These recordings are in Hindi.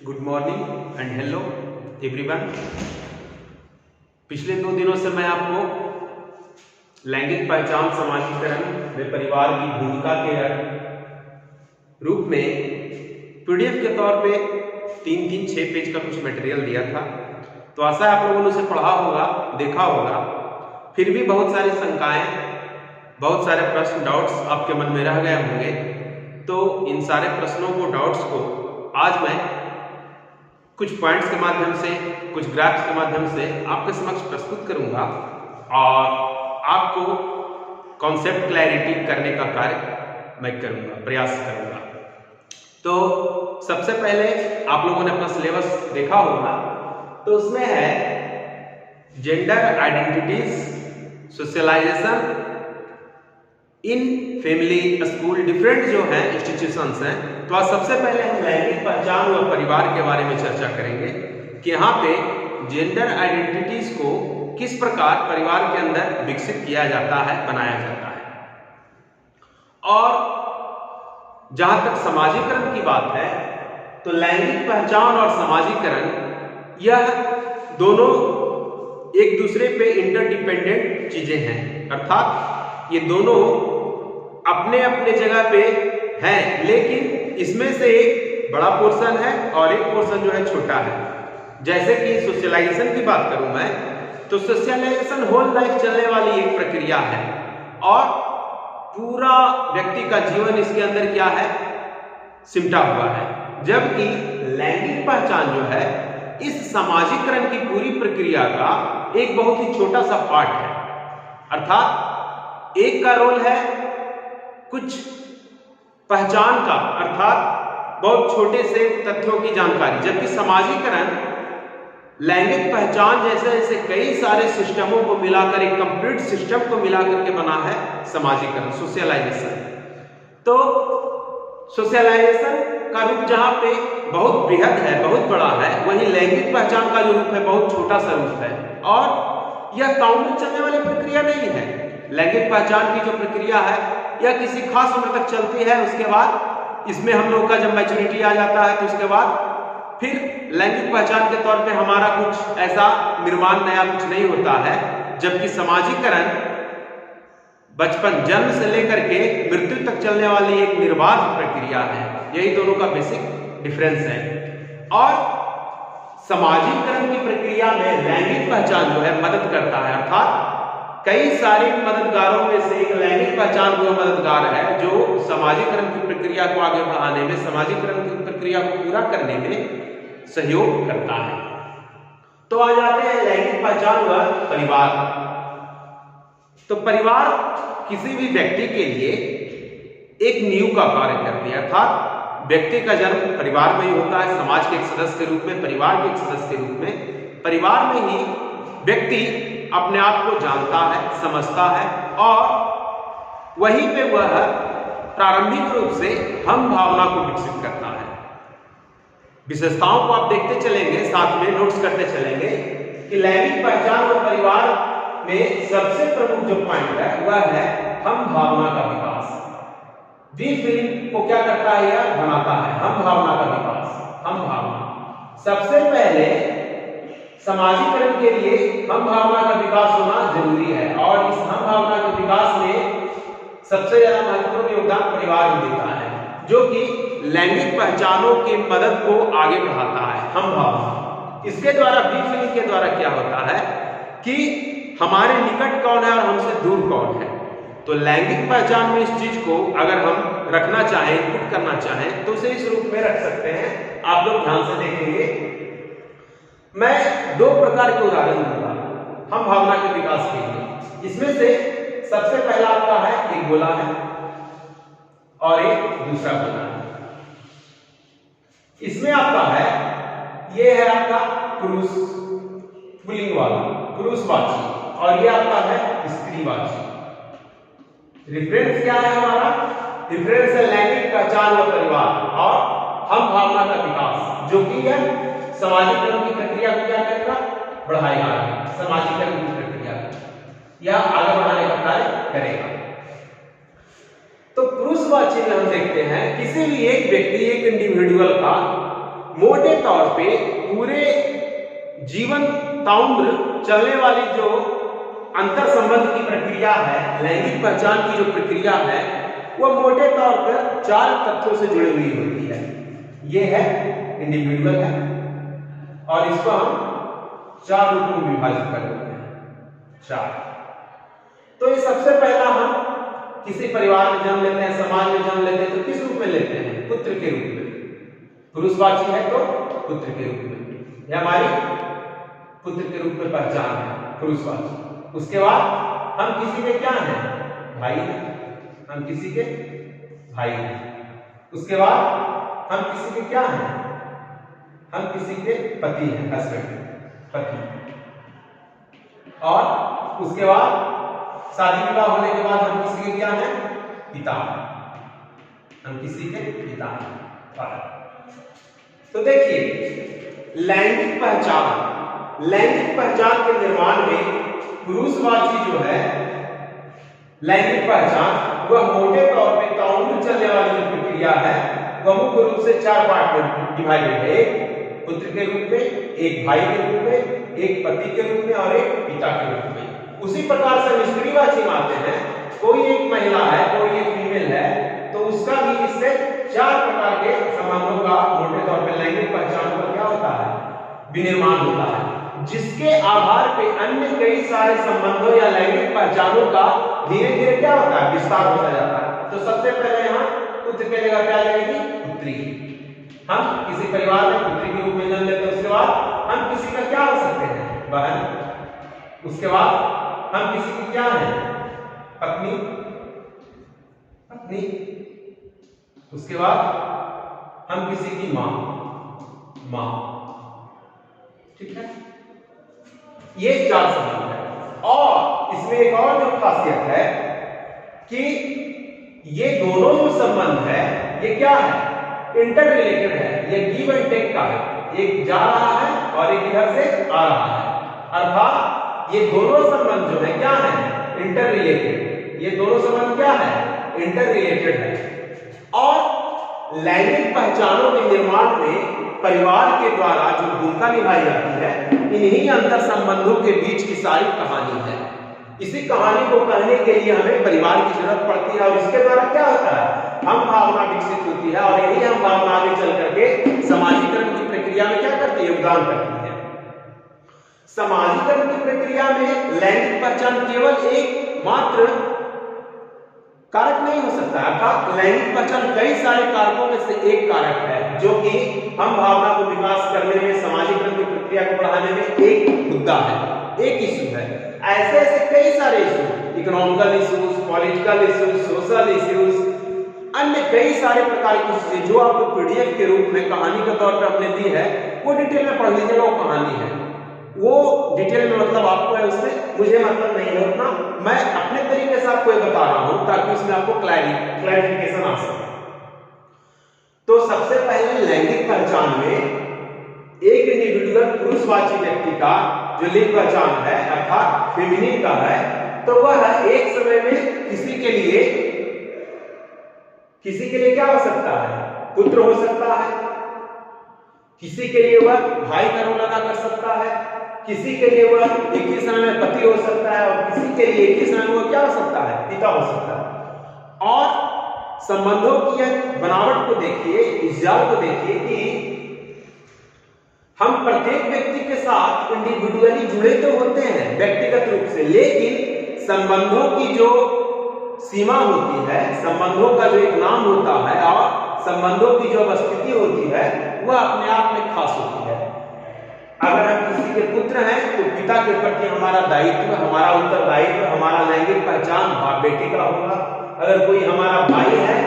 Good morning and hello everyone. पिछले 2 दिनों से मैं आपको लैंगिक पहचान समाजीकरण में परिवार की भूमिका के रूप में पीडीएफ के तौर पे 3-6 पेज का कुछ मटेरियल दिया था। तो आशा है आप लोगों ने उसे पढ़ा होगा, देखा होगा। फिर भी बहुत सारी शंकाएं, बहुत सारे प्रश्न, डाउट्स आपके मन में रह गए होंगे। तो इन सारे प्रश्नों को, डाउट्स को आज मैं कुछ पॉइंट्स के माध्यम से, कुछ ग्राफ्स के माध्यम से आपके समक्ष प्रस्तुत करूंगा और आपको कॉन्सेप्ट क्लैरिटी करने का कार्य मैं करूंगा, प्रयास करूंगा। तो सबसे पहले आप लोगों ने अपना सिलेबस देखा होगा, तो उसमें है gender identities, socialization in family school, different जो है इंस्टीट्यूशंस हैं। तो आज सबसे पहले हम लैंगिक पहचान और परिवार के बारे में चर्चा करेंगे कि यहाँ पे जेंडर आइडेंटिटीज को किस प्रकार परिवार के अंदर विकसित किया जाता है, बनाया जाता है। और जहां तक समाजीकरण की बात है, तो लैंगिक पहचान और समाजीकरण यह दोनों एक दूसरे पे इंटरडिपेंडेंट चीजें हैं, अर्थात ये दोनों अपने अपने जगह पे हैं, लेकिन इसमें से एक बड़ा पोर्शन है और एक पोर्शन जो है छोटा है। जैसे कि सोशलाइजेशन की बात करूं मैं, तो सोशलाइजेशन होल लाइफ चलने वाली एक प्रक्रिया है और पूरा व्यक्ति का जीवन इसके अंदर क्या है, सिमटा हुआ है। जबकि लैंगिक पहचान जो है इस समाजीकरण की पूरी प्रक्रिया का एक बहुत ही छोटा सा पार्ट है। अर्थात एक का रोल है कुछ पहचान का, अर्थात बहुत छोटे से तथ्यों की जानकारी, जबकि समाजीकरण लैंगिक पहचान जैसे जैसे कई सारे सिस्टमों को मिलाकर एक कंप्लीट सिस्टम को मिलाकर के बना है समाजीकरण, सोशलाइजेशन। तो सोशलाइजेशन का रूप जहां पे बहुत बृहद है, बहुत बड़ा है, वहीं लैंगिक पहचान का जो रूप है बहुत छोटा सा रूप है और यह काउंट में चलने वाली प्रक्रिया नहीं है। लैंगिक पहचान की जो प्रक्रिया है यह किसी खास उम्र तक चलती है, उसके बाद इसमें हम लोग का जब मैच्योरिटी आ जाता है तो उसके बाद फिर लैंगिक पहचान के तौर पे हमारा कुछ ऐसा निर्माण नया कुछ नहीं होता है। जबकि समाजीकरण बचपन, जन्म से लेकर के मृत्यु तक चलने वाली एक निर्बाध प्रक्रिया है। यही दोनों का बेसिक डिफरेंस है। और समाजीकरण की प्रक्रिया में लैंगिक पहचान जो है मदद करता है, अर्थात कई सारे मददगारों में से एक लैंगिक पहचान वो मददगार है जो समाजीकरण की प्रक्रिया को आगे बढ़ाने में, समाजीकरण की प्रक्रिया को पूरा करने में सहयोग करता है। तो आ जाते हैं लैंगिक पहचान व परिवार। तो परिवार किसी भी व्यक्ति के लिए एक नींव का कार्य करती है, अर्थात व्यक्ति का जन्म परिवार में ही होता है, समाज के एक सदस्य के रूप में, परिवार के एक सदस्य के रूप में। परिवार में ही व्यक्ति अपने आप को जानता है, समझता है और वहीं पे वह प्रारंभिक रूप से हम भावना को विकसित करता है। विशेषताओं को आप देखते चलेंगे, साथ में नोट्स करते चलेंगे कि लैंगिक पहचान और परिवार में सबसे प्रमुख जो पॉइंट है वह है हम भावना का विकास। वी फीलिंग को क्या करता है, यह बनाता है, हम भावना का विकास। हम भावना सबसे पहले समाजीकरण के लिए हम भावना का विकास होना जरूरी है और इस हम भावना के विकास में सबसे ज्यादा महत्वपूर्ण योगदान परिवार ही देता है, जो कि लैंगिक पहचानों की मदद को आगे बढ़ाता है। हम भावना, इसके द्वारा बी फीलिंग के द्वारा क्या होता है कि हमारे निकट कौन है और हमसे दूर कौन है। तो लैंगिक पहचान में इस चीज को अगर हम रखना चाहें, इनपुट करना चाहें, तो उसे इस रूप में रख सकते हैं। आप लोग ध्यान से देखेंगे, मैं 2 प्रकार के उदाहरण दूंगा हम भावना के विकास के लिए। इसमें से सबसे पहला आपका है एक गोला है और एक दूसरा गोला है। इसमें आपका है, ये है आपका पुरुष पुल्लिंग वाला, पुरुषवाची, और ये आपका है स्त्रीवाची। रिफरेंस क्या है हमारा? रिफरेंस है लैंगिक पहचान और परिवार और हम भावना का विकास, जो कि यह समाजीकरण की प्रक्रिया को क्या करेगा, बढ़ाएगा। समाजीकरण की प्रक्रिया या आगे बढ़ाने का कार्य करेगा। तो पुरुषवाची में हम देखते हैं किसी भी एक व्यक्ति, एक इंडिविजुअल का मोटे तौर पे पूरे जीवन ताउम्र चलने वाली जो अंतर संबंध की प्रक्रिया है, लैंगिक पहचान की जो प्रक्रिया है, वो मोटे तौर पर 4 तथ्यों से जुड़ी हुई होती है। ये है इंडिविजुअल है और इसको हम 4 रूपों में विभाजित कर देते हैं। 4। तो ये सबसे पहला हम किसी परिवार में जन्म लेते हैं, समाज में जन्म लेते हैं, तो किस रूप में लेते हैं? पुत्र के रूप में। पुरुषवाची है तो पुत्र के रूप में, यह हमारी पुत्र के रूप में पहचान है, पुरुषवाची। उसके बाद हम किसी के क्या हैं? भाई हैं, हम किसी के भाई हैं। उसके बाद हम किसी के क्या हैं? हम किसी के पति हैं, हस्बैंड, पति। और उसके बाद शादी विवाह होने के बाद हम किसी के क्या हैं? पिता। हम किसी के पिता हैं। तो देखिए, लैंगिक पहचान के निर्माण में पुरुषवाची जो है लैंगिक पहचान, वह मोटे तौर पे ताउम्र चलने वाली जो प्रक्रिया है, वह मुख्य रूप से 4 पार्ट में डिवाइडेड है। एक पुत्र के रूप में, एक भाई के रूप में, एक पति के रूप में और एक पिता के रूप में। उसी प्रकार से स्त्रीवाची आते हैं, कोई एक महिला है, कोई एक फीमेल है, तो उसका भी इससे 4 प्रकार के संबंधों का मोटे तौर पर लैंगिक पहचान पर क्या होता है? विनिर्माण होता है, जिसके आधार पे अन्य कई सारे संबंधों या लैंगिक पहचानों का धीरे धीरे क्या होता है? विस्तार होता जाता है। तो सबसे पहले यहाँ पुत्र के जगह क्या लगेगी? पुत्री। हम किसी परिवार में पुत्री के रूप में जन्म लेते हैं। उसके बाद हम किसी का क्या हो सकते हैं? बहन। उसके बाद हम किसी की क्या है? पत्नी। उसके बाद हम किसी की मां। ठीक है, ये 4 संबंध है। और इसमें एक और जो खासियत है कि ये दोनों जो संबंध है, ये क्या है? इंटर रिलेटेड है। ये गिव एंड टेक का है, एक जा रहा है और एक इधर से आ रहा है। अर्थात ये दोनों संबंध जो है क्या है? Inter related. ये दोनों संबंध क्या है? इंटर रिलेटेड है। और लैंगिक पहचानों के निर्माण में परिवार के द्वारा जो भूमिका निभाई जाती है, इन्हीं अंतर संबंधों के बीच की सारी कहानी है। इसी कहानी को कहने के लिए हमें परिवार की जरूरत पड़ती है और इसके द्वारा क्या होता है? हम भावना विकसित होती है और यही हम भावना आगे चल करके समाजीकरण की प्रक्रिया में क्या करती है? योगदान करती है। समाजीकरण की प्रक्रिया में लैंगिक पहचान केवल एक मात्र कारक नहीं हो सकता। अर्थात लैंगिक पहचान कई सारे कारकों में से एक कारक है, जो कि हम भावना को विकास करने में, समाजीकरण की प्रक्रिया को बढ़ाने में एक मुद्दा है, एक इशू है। ऐसे कई सारे issue, economical issues, political issues, social issues, अन्य कई सारे प्रकार की चीजें जो आपको पीडीएफ के रूप में कहानी के तौर पर हमने दी है, वो डिटेल में पढ़ लीजिएगा। वो कहानी है, वो डिटेल में मतलब आपको है, उससे मुझे मतलब नहीं है उतना। मैं अपने तरीके से आपको ये बता रहा हूं ताकि उसमें आपको क्लैरिफिकेशन आ सके। तो सबसे पहले लैंगिक पहचान में एक इंडिविजुअल पुरुषवाची व्यक्ति का जो लिंग पहचान है, अर्थात फेमिनिन का है, तो वह एक समय में किसी के लिए क्या हो सकता है? पुत्र हो सकता है। किसी के लिए वह भाई का रोल अदा कर सकता है। किसी के लिए वह एक ही समय में पति हो सकता है और किसी के लिए एक ही समय में वह क्या हो सकता है? पिता हो सकता है। और संबंधों की बनावट को देखिए, इस जाल को देखिए कि हम प्रत्येक व्यक्ति के साथ इंडिविजुअली जुड़े तो होते हैं व्यक्तिगत रूप से, लेकिन संबंधों की जो सीमा होती है, संबंधों का जो एक नाम होता है और संबंधों की जो अवस्थिति होती है, वह अपने आप में खास होती है। अगर हम किसी के पुत्र हैं तो पिता के प्रति हमारा दायित्व, हमारा उत्तरदायित्व, हमारा लैंगिक पहचान बाप बेटे का होगा। अगर कोई हमारा भाई है,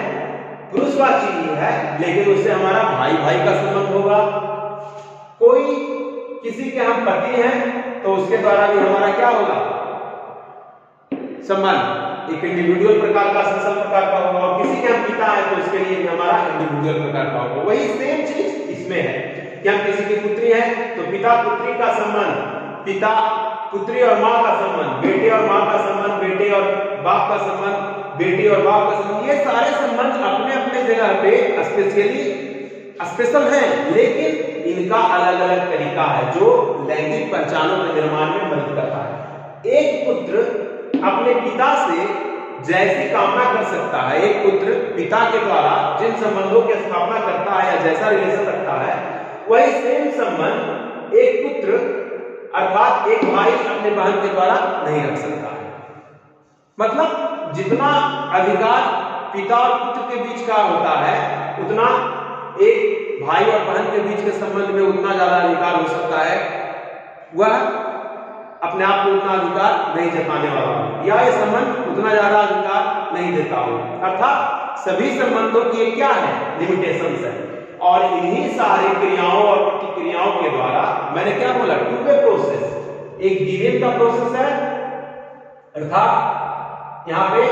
पुरुषवाची ही है, लेकिन उससे हमारा भाई का संबंध होगा। कोई किसी के हम पति हैं तो उसके द्वारा भी हमारा क्या होगा? संबंध एक इंडिविजुअल प्रकार का, सोशल प्रकार का होगा। और किसी के हम पिता हैं तो उसके लिए भी हमारा इंडिविजुअल प्रकार का होगा। वही सेम चीज इसमें है कि हम किसी की पुत्री है तो पिता पुत्री का संबंध, पिता पुत्री और माँ का संबंध, बेटे और माँ का संबंध, बेटे और बाप का संबंध, बेटी और बाप का संबंध, ये सारे संबंध अपने अपने जगह पे स्पेशल हैं, लेकिन इनका अलग अलग तरीका है जो लैंगिक पहचानों के निर्माण में मदद करता है। एक पुत्र अपने पिता से जैसी कामना कर सकता है, एक पुत्र पिता के द्वारा जिन संबंधों की स्थापना करता है या जैसा रिलेशन रखता है, वही सेम संबंध एक पुत्र अर्थात एक भाई अपने बहन के द्वारा नहीं रख सकता है। मतलब जितना अधिकार पिता और पुत्र के बीच का होता है, उतना एक भाई और बहन के बीच के संबंध में उतना ज्यादा अधिकार हो सकता है, वह अपने आप को उतना अधिकार नहीं जताने वाला हो, या ये संबंध उतना ज्यादा अधिकार नहीं देता हो। अर्थात सभी संबंधों की क्या है, लिमिटेशंस है। और इन्हीं सारी क्रियाओं और प्रतिक्रियाओं के द्वारा मैंने क्या बोला, टू वे प्रोसेस, एक गिवन का प्रोसेस है, अर्थात यहाँ पे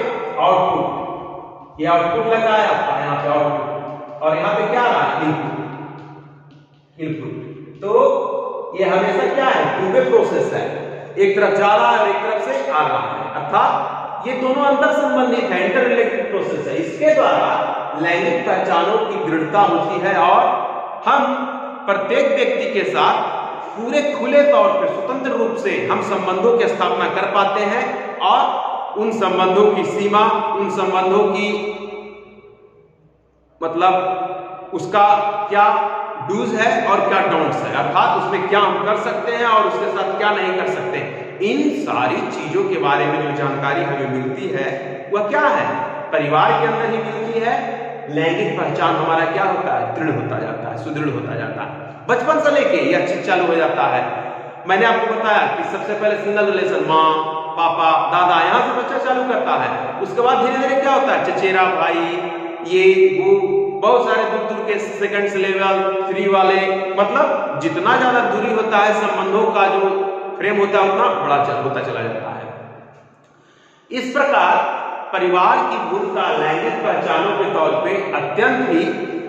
आउटपुट, ये आउटपुट लगा है आपका यहाँ पे आउटपुट, और यहाँ पे क्या रहा है, इनपुट। तो ये हमेशा क्या है, टू वे प्रोसेस है, एक तरफ जा रहा है और एक तरफ से आ रहा है, अर्थात ये दोनों अंतर संबंधित है, इंटर रिलेटेड प्रोसेस है। इसके द्वारा लैंगिक पहचानों की दृढ़ता होती है और हम प्रत्येक व्यक्ति के साथ पूरे खुले तौर पर स्वतंत्र रूप से हम संबंधों की स्थापना कर पाते हैं और उन संबंधों की सीमा, उन संबंधों की मतलब उसका क्या डूज है और क्या डोंट्स है, अर्थात उसमें क्या हम कर सकते हैं और उसके साथ क्या नहीं कर सकते। इन सारी चीजों के बारे में जो जानकारी हमें मिलती है वह क्या है, परिवार के अंदर ही मिलती है। लैंगिक पहचान हमारा क्या होता है, दृढ़ होता जाता है, सुदृढ़ होता जाता है। बचपन से लेके यह चीज चालू हो जाता है। मैंने आपको बताया कि सबसे पहले सिंगल रिलेशन, माँ पापा दादा, यहाँ से बच्चा चालू करता है। उसके बाद धीरे धीरे क्या होता है, चचेरा भाई, ये वो बहुत सारे दूर दूर के सेकंड लेवल 3 वाले, मतलब जितना ज्यादा दूरी होता है संबंधों का जो फ्रेम होता है उतना बड़ा होता चला जाता है। इस प्रकार परिवार की भूमिका लैंगिक पहचानों के तौर पे अत्यंत ही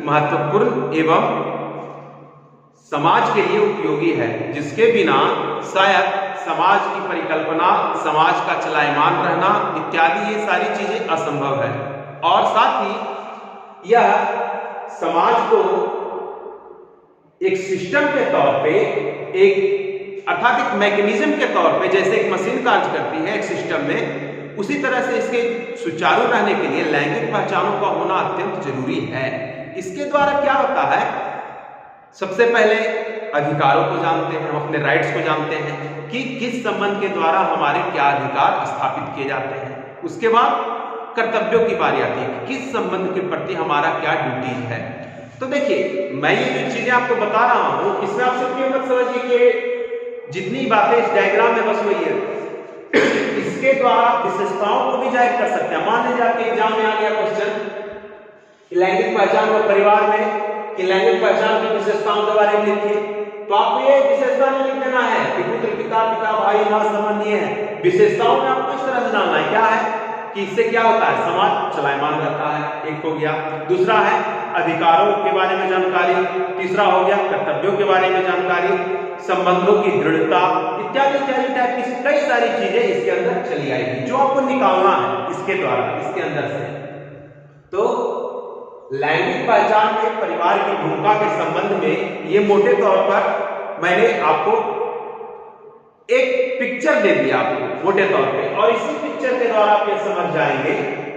महत्वपूर्ण एवं समाज के लिए उपयोगी है, जिसके बिना शायद समाज की परिकल्पना, समाज का चलायमान रहना इत्यादि ये सारी चीजें असंभव है। और साथ ही यह समाज को एक सिस्टम के तौर पे, एक अर्थात एक मैकेनिज्म के तौर पे, जैसे एक मशीन कार्य करती है एक सिस्टम में, उसी तरह से इसके सुचारू रहने के लिए लैंगिक पहचानों का होना अत्यंत जरूरी है। इसके द्वारा क्या होता है, सबसे पहले अधिकारों को जानते हैं, हम अपने राइट्स को जानते हैं कि किस संबंध के द्वारा हमारे क्या अधिकार स्थापित किए जाते हैं। उसके बाद कर्तव्यों की बारी आती है कि किस संबंध के प्रति हमारा क्या ड्यूटीज है। तो देखिए, मैं ये जो चीजें आपको बता रहा हूं, इसमें आप सिर्फ ये मत समझिए कि जितनी बातें इस डायग्राम में बस हुई है, इसके द्वारा विशेषताओं को भी जाहिर कर सकते हैं। मान लीजिए आपके एग्जाम में आ गया क्वेश्चन लैंगिक पहचान और परिवार में, कि लैंगिक पहचान की विशेषताओं के बारे में लिखिए, तो आपको ये विशेषता नहीं लिख देना है कि पुत्र पिता, पिता भाई, मां संबंधी है। विशेषताओं में आपको इस तरह से जानना है क्या है कि इससे क्या होता है, समाज चलायमान रहता है, एक हो गया। दूसरा है अधिकारों के बारे में जानकारी, तीसरा हो गया कर्तव्यों के बारे में जानकारी, संबंधों की दृढ़ता इत्यादि इत्यादि टाइप की कई सारी चीजें इसके अंदर चली आएगी, जो आपको निकालना है इसके द्वारा, इसके अंदर से। तो लैंगिक पहचान में परिवार की भूमिका के संबंध में ये मोटे तौर पर मैंने आपको एक पिक्चर दे दिया आपको मोटे तौर पे, और इसी पिक्चर के द्वारा आप ये समझ जाएंगे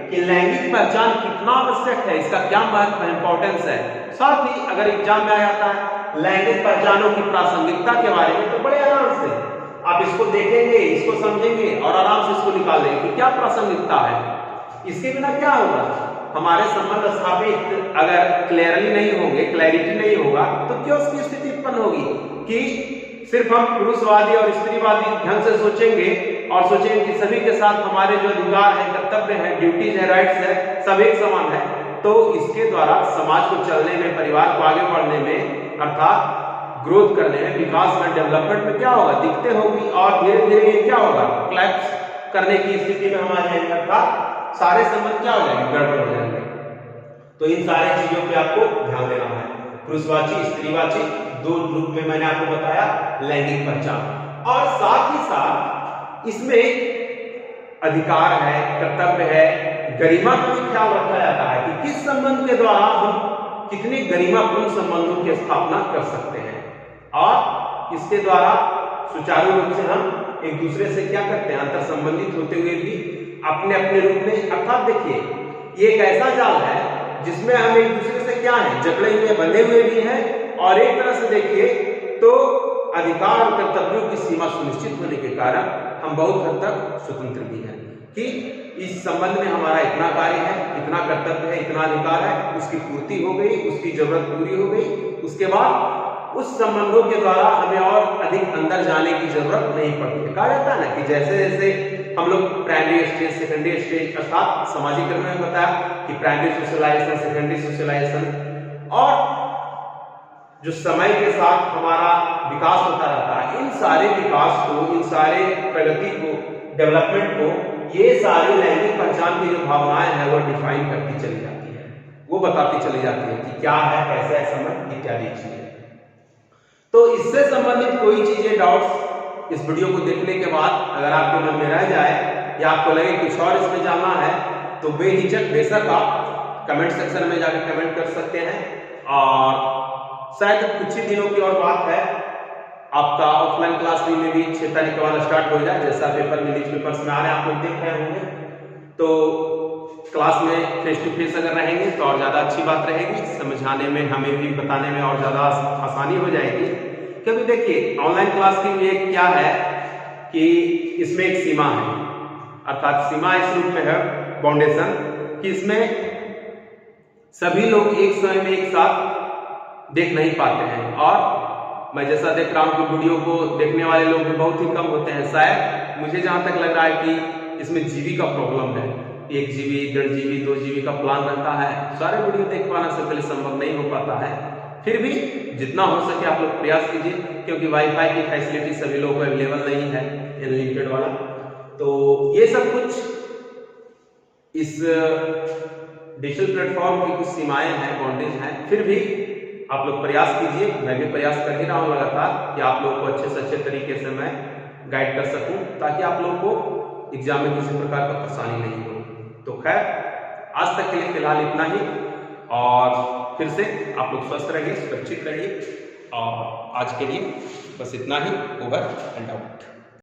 कि लैंगिक पहचान कितना आवश्यक है, इसका क्या महत्व है, इंपॉर्टेंस है। साथ ही अगर एग्जाम में आ जाता है लैंगिक पहचानों की प्रासंगिकता के बारे में, तो बड़े आराम से आप इसको देखेंगे, इसको समझेंगे और आराम से इसको निकाल लेंगे कि क्या प्रासंगिकता है। इसके बिना क्या होगा, हमारे संबंध स्थापित अगर क्लियरली नहीं होंगे, क्लैरिटी नहीं होगा, तो क्यों उसकी स्थिति उत्पन्न होगी कि सिर्फ हम पुरुषवादी और स्त्रीवादी ढंग से सोचेंगे और सोचेंगे कि सभी के साथ हमारे जो अधिकार है, कर्तव्य है, ड्यूटीज है, राइट्स है, सब एक समान है। तो इसके द्वारा समाज को चलने में, परिवार को आगे बढ़ने में, अर्थात ग्रोथ करने में, विकास में, डेवलपमेंट में क्या होगा, दिक्कतें होगी और धीरे धीरे ये क्या होगा, कोलैप्स करने की स्थिति में हम आ जाएंगे, अर्थात सारे संबंध क्या हो जाएंगे, गड़बड़ हो जाएंगे। तो इन सारी चीजों पे आपको ध्यान देना है। पुरुषवाची, स्त्रीवाची, दो रूप में मैंने आपको बताया लैंगिक पहचान, और साथ ही साथ इसमें अधिकार है, कर्तव्य है, गरिमा का भी ख्याल रखा जाता है कि किस संबंध के द्वारा हम कितने गरिमापूर्ण संबंधों की स्थापना कर सकते हैं और इसके द्वारा सुचारू रूप से हम एक दूसरे से क्या करते हैं, अंतर संबंधित होते हुए भी अपने अपने रूप में। अर्थात देखिए, ये एक ऐसा जाल है जिसमें हम एक दूसरे से क्या है, जकड़े हुए बंधे हुए भी हैं और एक तरह से देखिए तो अधिकार और कर्तव्यों की सीमा सुनिश्चित होने के कारण हम बहुत हद तक स्वतंत्र भी हैं कि इस संबंध में हमारा इतना कार्य है, इतना कर्तव्य है, इतना अधिकार है, उसकी पूर्ति हो गई, उसकी जरूरत पूरी हो गई, उसके बाद उस संबंधों के द्वारा हमें और अधिक अंदर जाने की जरूरत नहीं पड़ती। कहा जाता है ना कि जैसे जैसे हम लोग प्राइमरी स्टेज, सेकेंडरी स्टेज अर्थात सामाजिकरण में बताया कि प्राइमरी सोशलाइजेशन, सेकेंडरी सोशलाइजेशन और जो समय के साथ हमारा विकास होता रहता है, इन सारे विकास को, इन सारे प्रगति को, डेवलपमेंट को ये सारी लैंगिक पहचान की जो भावनाएं हैं वो डिफाइन करती चली जाती है, वो बताती चली जाती है कि क्या है, कैसा है समय इत्यादि चीजें। तो इससे संबंधित कोई चीजें, डाउट्स इस वीडियो को देखने के बाद अगर आपके मन में रह जाए या आपको लगे कुछ और इसमें जानना है तो बेहिचक बेशक आप कमेंट सेक्शन में जाकर कमेंट कर सकते हैं। और शायद कुछ ही दिनों की और बात है, आपका ऑफलाइन क्लास में भी 6 तारीख के बाद स्टार्ट हो जाए, जैसा पेपर में न्यूज पेपर्स में आ रहे हैं आप लोग देख रहे होंगे। तो क्लास में फेस टू फेस अगर रहेंगे तो और ज्यादा अच्छी बात रहेगी, समझाने में, हमें भी बताने में और ज्यादा आसानी हो जाएगी। क्योंकि देखिए ऑनलाइन क्लास की भी एक क्या है कि इसमें एक सीमा है, अर्थात सीमा इस रूप में है, बाउंडेशन, कि इसमें सभी लोग एक समय में एक साथ देख नहीं पाते हैं। और मैं जैसा देख रहा हूं कि वीडियो को देखने वाले लोग भी बहुत ही कम होते हैं। शायद मुझे जहां तक लग रहा है कि इसमें जीबी का प्रॉब्लम है, 1 GB, 1.5 GB, 2 GB का प्लान रहता है, सारे वीडियो देख पाना सबके लिए संभव नहीं हो पाता है। फिर भी जितना हो सके आप लोग प्रयास कीजिए, क्योंकि वाईफाई की फैसिलिटी सभी लोगों को अवेलेबल नहीं है, अनलिमिटेड वाला। तो ये सब कुछ इस डिजिटल प्लेटफॉर्म की कुछ सीमाएं हैं, बाउंड्रीज हैं। फिर भी आप लोग प्रयास कीजिए, मैं भी प्रयास कर ही रहा हूँ लगातार कि आप लोग को अच्छे से अच्छे तरीके से मैं गाइड कर सकूं, ताकि आप लोग को एग्जाम में किसी प्रकार का परेशानी नहीं हो। तो खैर आज तक के लिए फिलहाल इतना ही, और फिर से आप लोग स्वस्थ रहिए, सुरक्षित रहिए, और आज के लिए बस इतना ही। Over and out.